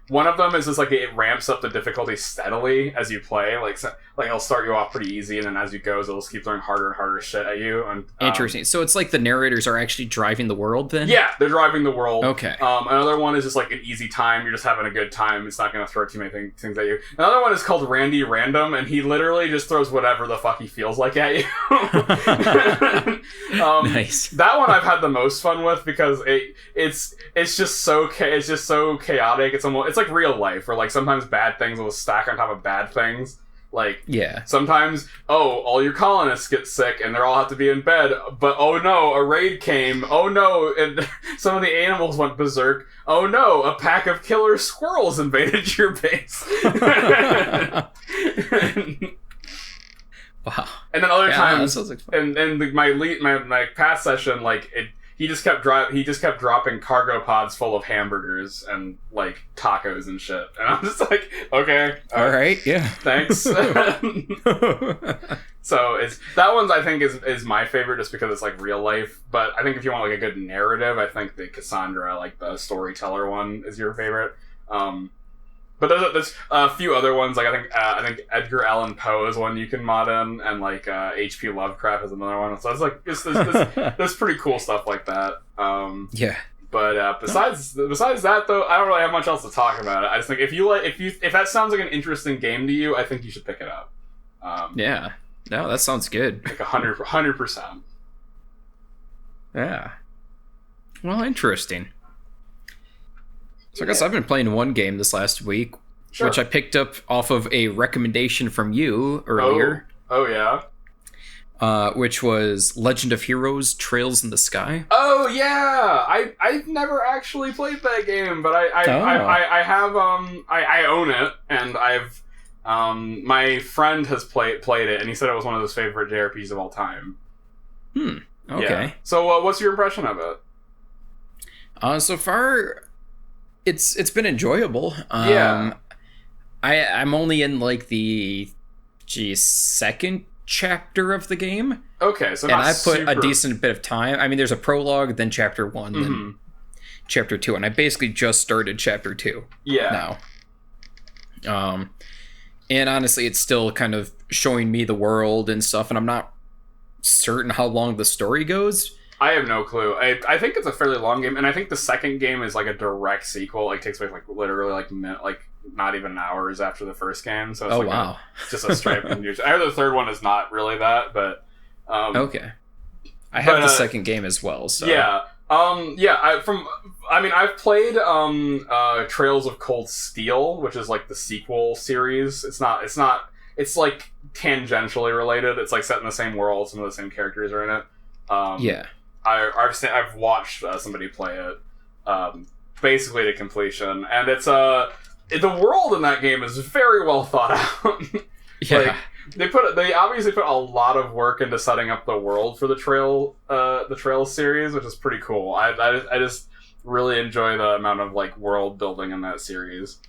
One of them is just like it ramps up the difficulty steadily as you play. Like it'll start you off pretty easy, and then as you go, it'll just keep throwing harder and harder shit at you. And interesting. So it's like the narrators are actually driving the world, then? Yeah, they're driving the world. Okay. Another one is just like an easy time. You're just having a good time. It's not going to throw too many things at you. Another one is called Randy Random, and he literally just throws whatever the fuck he feels like at you. Nice. That one I've had the most fun with because it's just so chaotic. It's like real life, where like sometimes bad things will stack on top of bad things. Like, yeah, sometimes, all your colonists get sick and they all have to be in bed, but oh no, a raid came, oh no, and some of the animals went berserk, oh no, a pack of killer squirrels invaded your base. Wow. And then other times, that sounds like fun. and my past session, like, he just kept dropping cargo pods full of hamburgers and like tacos and shit, and I'm just like, okay, all right, yeah, thanks. So that one's, I think, is my favorite just because it's like real life. But I think if you want like a good narrative, I think the Cassandra, like the storyteller one, is your favorite. But there's a few other ones, like I think Edgar Allan Poe is one you can mod in, and like H.P. Lovecraft is another one. So it's like there's pretty cool stuff like that. Yeah. But besides that, though, I don't really have much else to talk about it. I just think if that sounds like an interesting game to you, I think you should pick it up. Yeah. No, that sounds good. Like 100%. Yeah. Well, interesting. So I guess I've been playing one game this last week, sure, which I picked up off of a recommendation from you earlier. Oh yeah. Which was Legend of Heroes: Trails in the Sky. Oh yeah, I've never actually played that game, but I have I own it, and I've my friend has played it, and he said it was one of his favorite JRPGs of all time. Okay. Yeah. So what's your impression of it? So far, it's been enjoyable. Yeah. I'm only in like the second chapter of the game. Okay, so and I put a decent bit of time. I mean, there's a prologue, then chapter 1, then chapter 2, and I basically just started chapter 2. Yeah. Now. And honestly, it's still kind of showing me the world and stuff, and I'm not certain how long the story goes. I have no clue. I think it's a fairly long game, and I think the second game is like a direct sequel. Like, takes place like literally like not even hours after the first game. So it's wow, just a straight up continuation. I heard the third one is not really that, but okay. I have the second game as well. So yeah, I've played Trails of Cold Steel, which is like the sequel series. It's like tangentially related. It's like set in the same world. Some of the same characters are in it. Yeah. I've watched somebody play it basically to completion, and it's the world in that game is very well thought out. Yeah. Like, they obviously put a lot of work into setting up the world for the Trail series, which is pretty cool. I just really enjoy the amount of like world building in that series.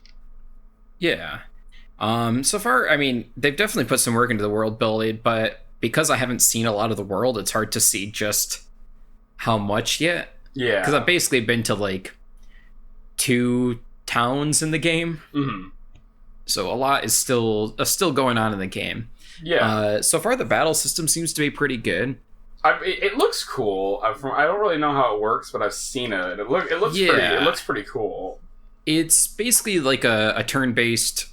Yeah. So far, I mean, they've definitely put some work into the world building, but because I haven't seen a lot of the world, it's hard to see just how much yet. Yeah. Because I've basically been to like 2 towns in the game. Mm-hmm. So a lot is still going on in the game. Yeah. So far, the battle system seems to be pretty good. It looks cool. I don't really know how it works, but I've seen it. It looks pretty cool. It's basically like a turn-based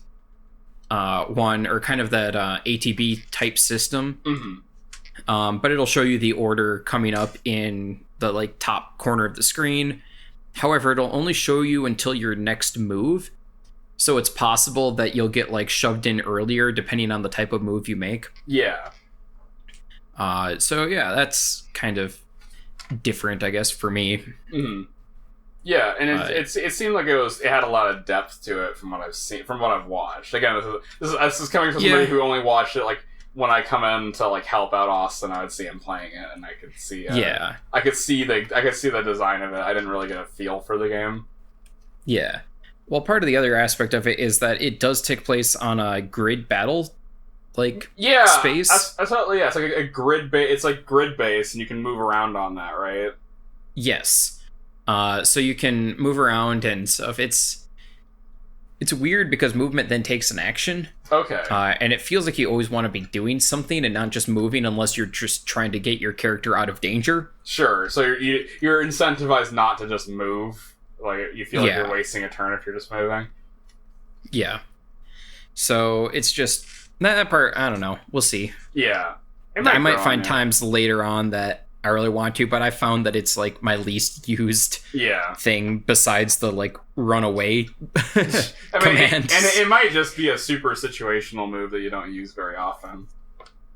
one, or kind of that ATB type system. Mm-hmm. But it'll show you the order coming up in the like top corner of the screen. However, it'll only show you until your next move. So it's possible that you'll get like shoved in earlier depending on the type of move you make. Yeah. So yeah, that's kind of different, I guess, for me. Mm-hmm. Yeah, and it seemed like it had a lot of depth to it from what I've seen, from what I've watched. Again, this is coming from somebody who only watched it like when I come in to like help out Austin. I would see him playing it, and I could see I could see the design of it. I didn't really get a feel for the game. Yeah. Well, part of the other aspect of it is that it does take place on a grid battle, space. It's like a grid base. It's like grid base, and you can move around on that, right? Yes. So you can move around and stuff. It's weird because movement then takes an action. Okay. And it feels like you always want to be doing something and not just moving unless you're just trying to get your character out of danger. Sure. So you're incentivized not to just move. Like, you feel like you're wasting a turn if you're just moving. Yeah. So it's just that part. I don't know. We'll see. Yeah. I might find times later on that I really want to, but I found that it's like my least used thing besides the like runaway commands. And it might just be a super situational move that you don't use very often.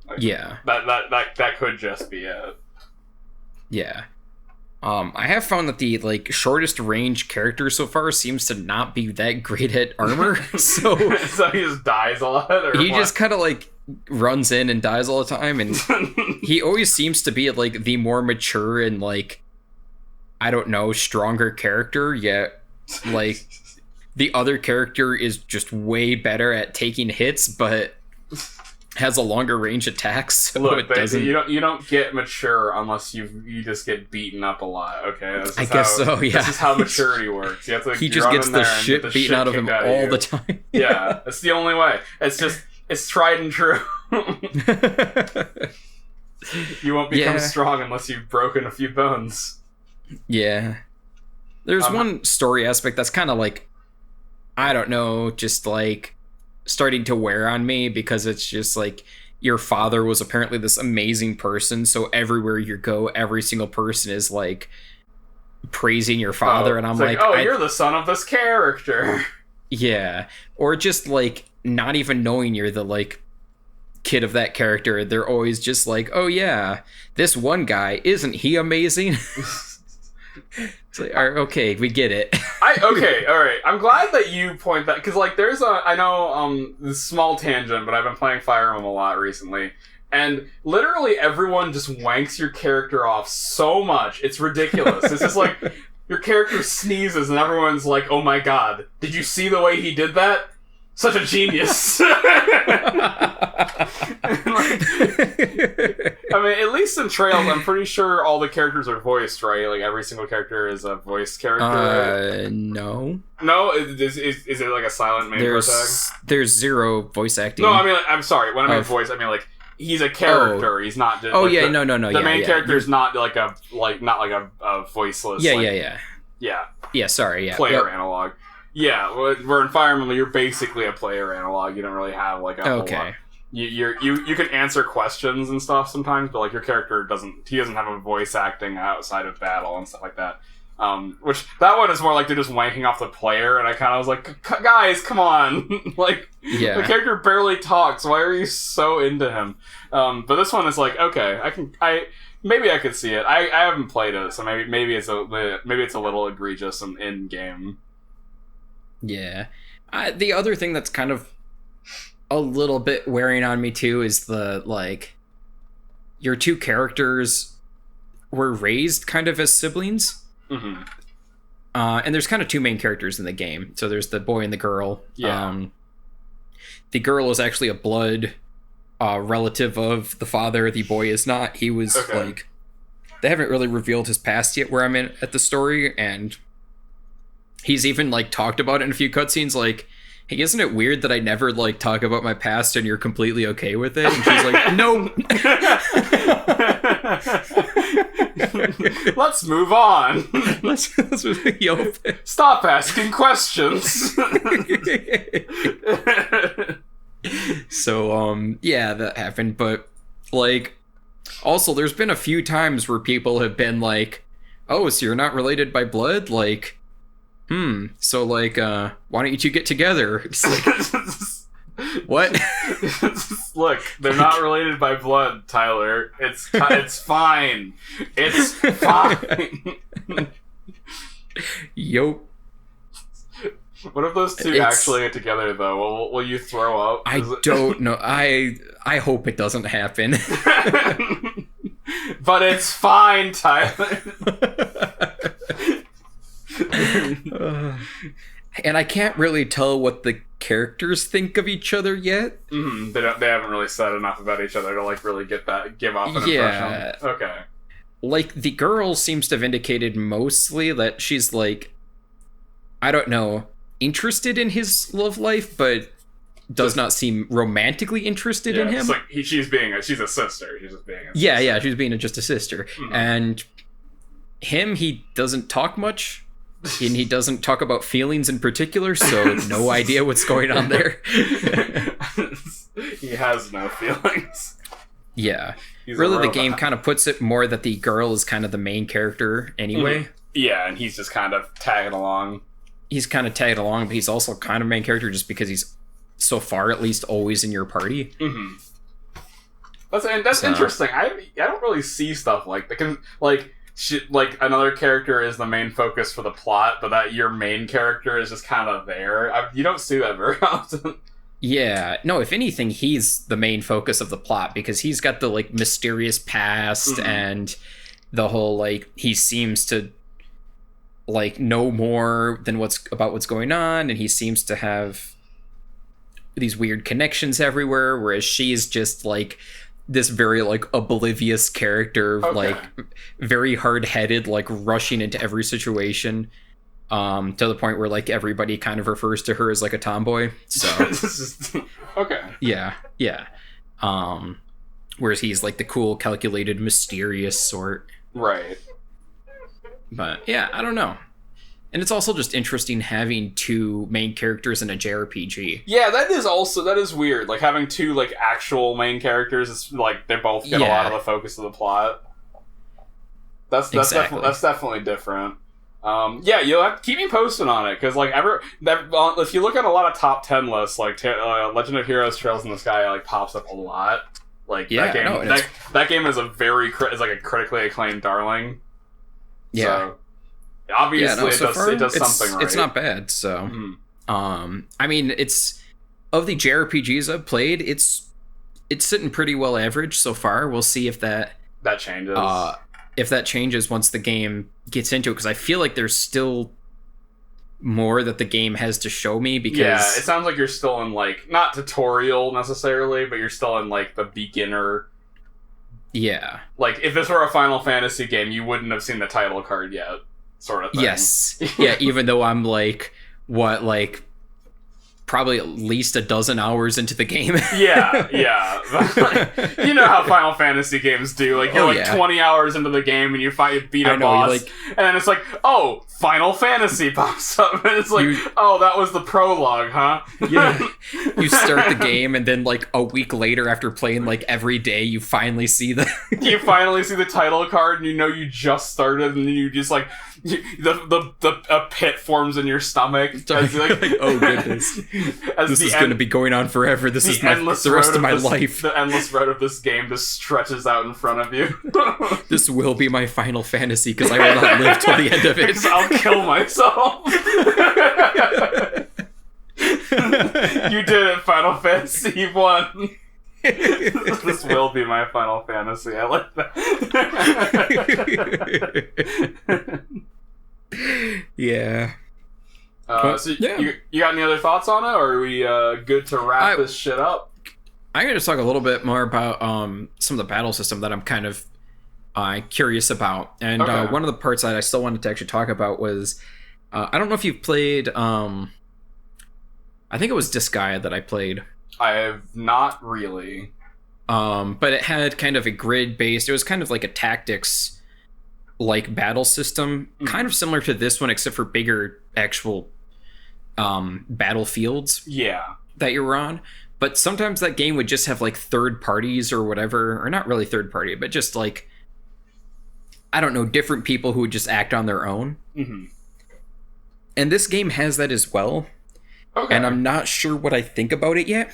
Like, that could just be it. Yeah. I have found that the like shortest range character so far seems to not be that great at armor. So he just dies a lot. Just kind of like runs in and dies all the time, and he always seems to be like the more mature and like I don't know, stronger character. Yet like the other character is just way better at taking hits, but has a longer range attack, so look, you don't get mature unless you just get beaten up a lot. Okay, I guess so. Yeah, this is how maturity works. You have to. He just gets the shit beaten out of him all the time. Yeah, it's the only way. It's tried and true. You won't become strong unless you've broken a few bones. Yeah, there's one story aspect that's kind of like, I don't know, just like starting to wear on me, because it's just like your father was apparently this amazing person, so everywhere you go every single person is like praising your father, and I'm like you're the son of this character. Yeah, or just like not even knowing you're the like kid of that character, they're always just like, oh yeah, this one guy, isn't he amazing? It's like, okay, we get it. Okay, all right. I'm glad that you point that, because like I know this small tangent, but I've been playing Fire Emblem a lot recently, and literally everyone just wanks your character off so much, it's ridiculous. It's just like your character sneezes and everyone's like, oh my god, did you see the way he did that? Such a genius. I mean, at least in Trails, I'm pretty sure all the characters are voiced, right? Like, every single character is a voiced character, right? No. No? Is it like a silent main protag? There's zero voice acting. No, I mean, I'm sorry. When I mean voice, I mean, like, he's a character. He's not just... Oh, like, yeah, no. The main character is not like a voiceless... Yeah. Yeah, sorry, yeah. Player analog. Yeah, where in Fire Emblem, you're basically a player analog. You don't really have, like, a whole lot. You can answer questions and stuff sometimes, but like your character doesn't have a voice acting outside of battle and stuff like that. Which that one is more like they're just wanking off the player, and I kind of was like, guys, come on, like the character barely talks. Why are you so into him? But this one is like, okay, maybe I could see it. I haven't played it, so maybe it's a little egregious in game. Yeah, the other thing that's kind of a little bit wearing on me too is the like your two characters were raised kind of as siblings. Mm-hmm. And there's kind of two main characters in the game, so there's the boy and the girl. the girl is actually a blood relative of the father. The boy is not. He was like, they haven't really revealed his past yet where I'm at the story, and he's even like talked about it in a few cutscenes, like, hey, isn't it weird that I never like talk about my past and you're completely okay with it? And she's like, no. Let's move on. let's Stop asking questions. So, yeah, that happened. But, like, also, there's been a few times where people have been like, oh, so you're not related by blood? Like, so, like, why don't you two get together? It's like, what? Look, they're not related by blood, Tyler. It's fine. It's fine. Yo. What if those two actually get together, though? Will you throw up? I don't know. I hope it doesn't happen. But it's fine, Tyler. And I can't really tell what the characters think of each other yet. Mm-hmm. They haven't really said enough about each other to like really give off an impression. Okay. Like, the girl seems to have indicated mostly that she's like, I don't know, interested in his love life, but does not seem romantically interested in him. It's like she's a sister. She's just being a sister. Yeah, she's being just a sister. Mm-hmm. And him, he doesn't talk much. And he doesn't talk about feelings in particular, so no idea what's going on there. He has no feelings. Yeah. Really, the game kind of puts it more that the girl is kind of the main character anyway. Mm-hmm. Yeah, and he's just kind of tagging along. He's kind of tagged along, but he's also kind of main character just because he's, so far at least, always in your party. Mm-hmm. That's interesting. I don't really see stuff like that. Like another character is the main focus for the plot, but that your main character is just kind of there. You don't see that very often. Yeah, no, if anything, he's the main focus of the plot because he's got the like mysterious past and the whole like he seems to like know more than what's going on, and he seems to have these weird connections everywhere, whereas she's just like this very like oblivious character, like very hard-headed, like rushing into every situation, to the point where like everybody kind of refers to her as like a tomboy. So yeah. Whereas he's like the cool, calculated, mysterious sort. Right. But yeah, I don't know. And it's also just interesting having two main characters in a JRPG. Yeah, that is weird. Like having two like actual main characters, it's like they both get a lot of the focus of the plot. That's definitely different. Yeah, you'll have to keep me posted on it because like if you look at a lot of top 10 lists, like Legend of Heroes: Trails in the Sky like pops up a lot. Like that game is a a critically acclaimed darling. Yeah. So, obviously, it does something right. It's not bad. So, I mean, it's of the JRPGs I've played, it's sitting pretty well average so far. We'll see if that changes. If that changes once the game gets into it, because I feel like there's still more that the game has to show me. Because it sounds like you're still in like not tutorial necessarily, but you're still in like the beginner. Yeah. Like if this were a Final Fantasy game, you wouldn't have seen the title card yet. Sort of thing. Yes. Yeah, even though I'm like, probably at least a dozen hours into the game. Yeah. You know how Final Fantasy games do. Like, you're 20 hours into the game and you beat a boss. And then it's like, oh, Final Fantasy pops up. And it's like, oh, that was the prologue, huh? Yeah. You start the game and then like a week later after playing like every day, you finally see the... You finally see the title card and you know you just started and you just like... a pit forms in your stomach. As like, oh goodness. This is going to be going on forever. This is the rest of my life. The endless road of this game just stretches out in front of you. This will be my Final Fantasy because I will not live till the end of it. Because I'll kill myself. You did it, Final Fantasy 1. This will be my Final Fantasy. I like that. Yeah. So you got any other thoughts on it, or are we good to wrap this shit up? I'm going to talk a little bit more about some of the battle system that I'm kind of curious about. And one of the parts that I still wanted to actually talk about was, I don't know if you've played, I think it was Disgaea that I played. I have not really. But it had kind of a grid-based, it was kind of like a tactics like battle system, kind of similar to this one, except for bigger actual battlefields that you were on. But sometimes that game would just have like third parties or whatever, or not really third party, but just like, I don't know, different people who would just act on their own. And this game has that as well. And I'm not sure what I think about it yet.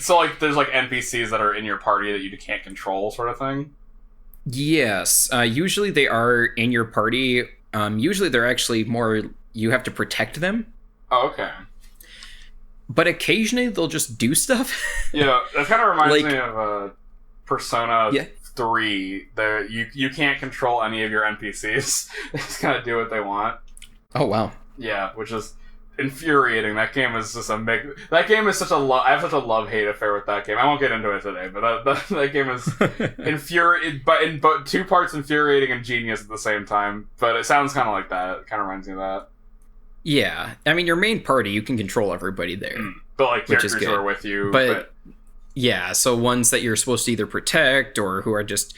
So like there's like NPCs that are in your party that you can't control, sort of thing? Yes. Usually they are in your party. Usually they're actually more, you have to protect them. Oh, okay. But occasionally they'll just do stuff. Yeah, that kind of reminds me of Persona 3. You can't control any of your NPCs. They just kind of do what they want. Oh, wow. Yeah, which is infuriating. That game is just that game is such a I have such a love-hate affair with that game. I won't get into it today, but that game is infuriating, but two parts infuriating and genius at the same time. But it sounds kind of like that. It kind of reminds me of that. Yeah, I mean, your main party, you can control everybody there. But like characters who are with you. But yeah, so ones that you're supposed to either protect or who are just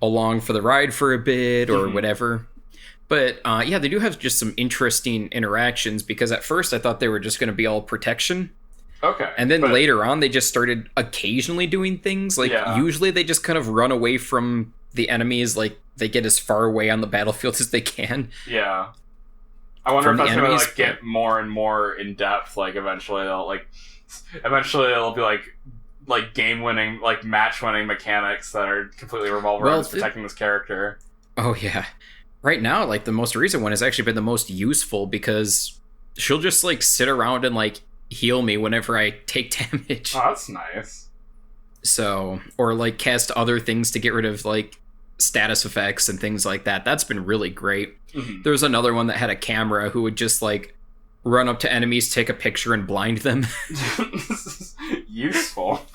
along for the ride for a bit or whatever. But yeah, they do have just some interesting interactions, because at first I thought they were just going to be all protection. Okay. And then later on, they just started occasionally doing things. Like, usually they just kind of run away from the enemies. Like, they get as far away on the battlefield as they can. Yeah. I wonder if that's going to like get more and more in depth. Like, eventually it'll be like game-winning, like match-winning mechanics that are completely revolved around protecting this character. Oh, yeah. Right now, like, the most recent one has actually been the most useful, because she'll just, like, sit around and, like, heal me whenever I take damage. Oh, that's nice. So, or, like, cast other things to get rid of, like, status effects and things like that. That's been really great. There was another one that had a camera who would just, like, run up to enemies, take a picture, and blind them. Useful.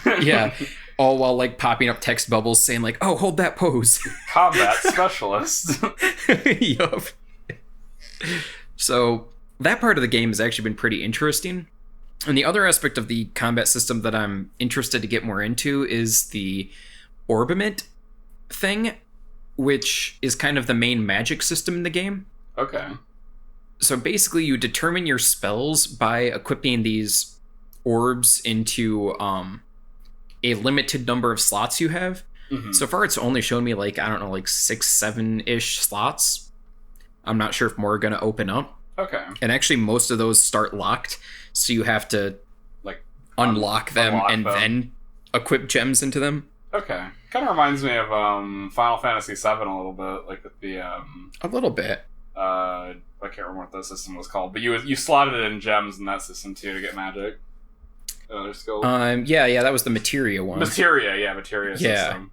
Yeah. All while, like, popping up text bubbles saying, like, oh, hold that pose. Combat specialist. Yup. So, that part of the game has actually been pretty interesting. And the other aspect of the combat system that I'm interested to get more into is the orbiment thing, which is kind of the main magic system in the game. Okay. So basically, you determine your spells by equipping these orbs into a limited number of slots you have. So far, it's only shown me, like, I don't know, like 6, 7-ish slots. I'm not sure if more are going to open up. Okay. And actually, most of those start locked, so you have to, like, unlock them then equip gems into them. Okay. Kind of reminds me of Final Fantasy VII a little bit, like with the a little bit. I can't remember what the system was called, but you slotted it in gems in that system too to get magic. Skill. Yeah, that was the Materia one. Materia system.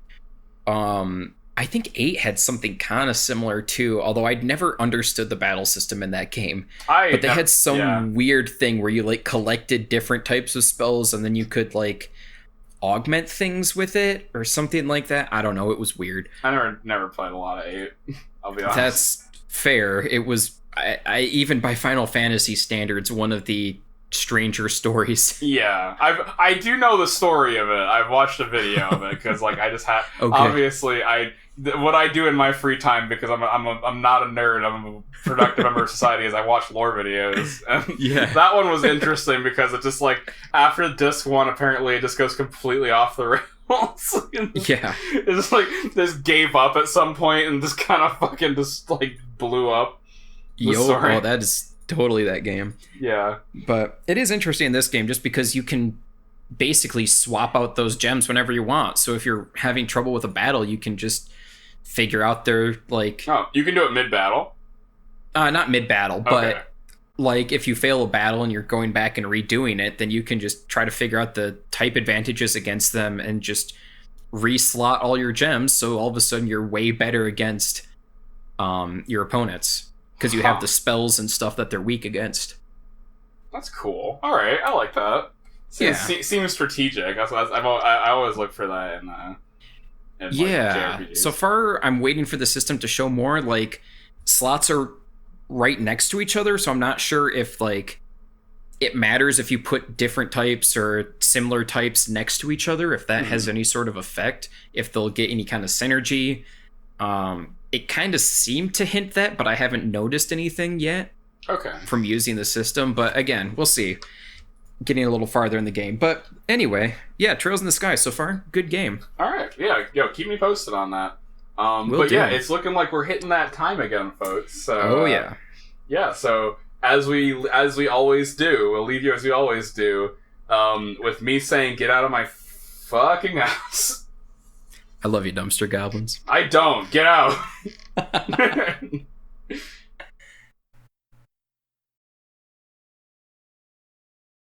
I think 8 had something kind of similar too, although I'd never understood the battle system in that game. But they had some weird thing where you, like, collected different types of spells and then you could, like, augment things with it or something like that. I don't know, it was weird. I never played a lot of 8. I'll be honest. That's fair. It was I even by Final Fantasy standards, one of the stranger stories. Yeah, I do know the story of it. I've watched a video of it because, like, I just have obviously what I do in my free time, because I'm not a nerd, I'm a productive member of society, is I watch lore videos. And that one was interesting because it just, like, after disc 1, apparently it just goes completely off the rails. Yeah, it just, like, just gave up at some point and just kind of fucking just, like, blew up. Oh, that is totally that game. Yeah. But it is interesting in this game just because you can basically swap out those gems whenever you want. So if you're having trouble with a battle, you can just figure out their, like... Oh, you can do it mid-battle? Not mid-battle, but like if you fail a battle and you're going back and redoing it, then you can just try to figure out the type advantages against them and just reslot all your gems, so all of a sudden you're way better against your opponents. because you have the spells and stuff that they're weak against. That's cool. All right, I like that. Seems strategic. I always look for that in JRPGs. So far, I'm waiting for the system to show more. Like, slots are right next to each other, so I'm not sure if like it matters if you put different types or similar types next to each other, if that has any sort of effect, if they'll get any kind of synergy. It kind of seemed to hint that, but I haven't noticed anything yet. Okay. From using the system, but again, we'll see. Getting a little farther in the game. But anyway, yeah, Trails in the Sky so far, good game. All right, yeah, keep me posted on that. Yeah, it's looking like we're hitting that time again, folks. So, yeah. So as we always do, we'll leave you as we always do, with me saying, "Get out of my fucking house." I love you, dumpster goblins. I don't. Get out.